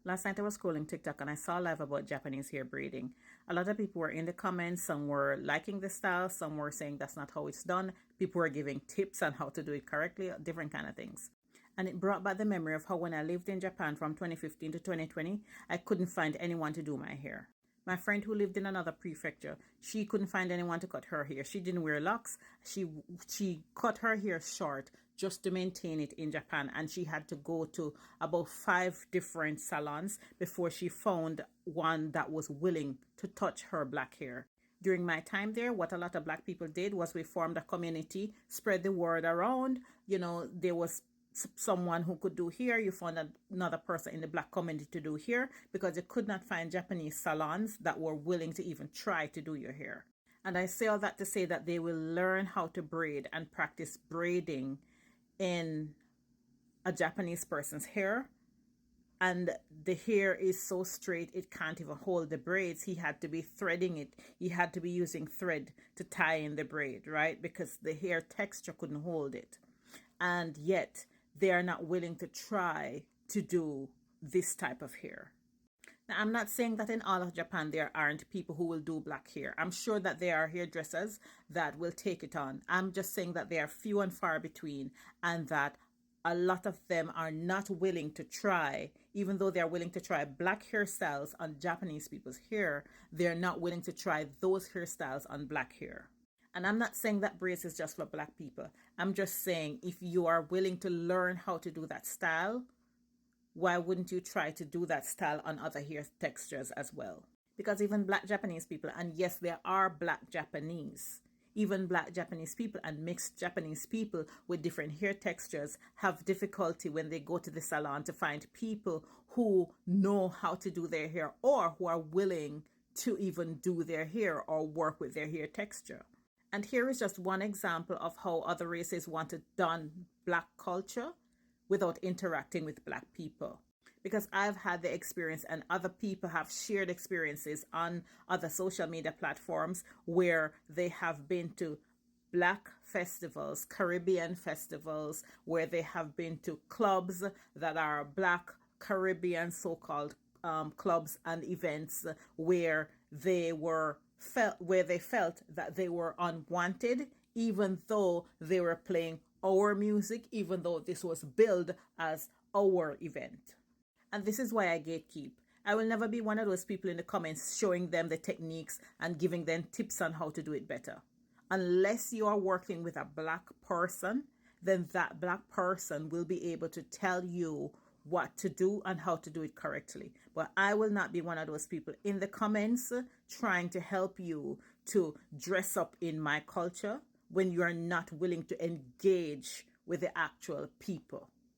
Last night I was scrolling TikTok and I saw a live about Japanese hair braiding. A lot of people were in the comments. Some were liking the style. Some were saying that's not how it's done. People were giving tips on how to do it correctly, different kind of things. And it brought back the memory of how when I lived in Japan from 2015 to 2020, I couldn't find anyone to do my hair. My friend who lived in another prefecture, she couldn't find anyone to cut her hair. She didn't wear locks. She cut her hair short just to maintain it in Japan, and she had to go to about 5 different salons before she found one that was willing to touch her black hair. During my time there, what a lot of black people did was we formed a community, spread the word around. There was someone who could do hair. You found another person in the black community to do hair because you could not find Japanese salons that were willing to even try to do your hair. And I say all that to say that they will learn how to braid and practice braiding in a Japanese person's hair. And the hair is so straight it can't even hold the braids. He had to be threading it. He had to be using thread to tie in the braid, right? Because the hair texture couldn't hold it. And yet they are not willing to try to do this type of hair. Now, I'm not saying that in all of Japan there aren't people who will do black hair. I'm sure that there are hairdressers that will take it on. I'm just saying that they are few and far between, and that a lot of them are not willing to try. Even though they're willing to try black hairstyles on Japanese people's hair, they're not willing to try those hairstyles on black hair. And I'm not saying that braids is just for black people. I'm just saying if you are willing to learn how to do that style, why wouldn't you try to do that style on other hair textures as well? Because even black Japanese people, and yes, there are black Japanese, even black Japanese people and mixed Japanese people with different hair textures have difficulty when they go to the salon to find people who know how to do their hair or who are willing to even do their hair or work with their hair texture. And here is just one example of how other races want to done black culture without interacting with black people. Because I've had the experience and other people have shared experiences on other social media platforms where they have been to black festivals, Caribbean festivals, where they have been to clubs that are black Caribbean so-called clubs and events where they felt that they were unwanted, even though they were playing our music, even though this was billed as our event. And this is why I gatekeep. I will never be one of those people in the comments showing them the techniques and giving them tips on how to do it better. Unless you are working with a black person, then that black person will be able to tell you what to do and how to do it correctly. But I will not be one of those people in the comments trying to help you to dress up in my culture when you are not willing to engage with the actual people.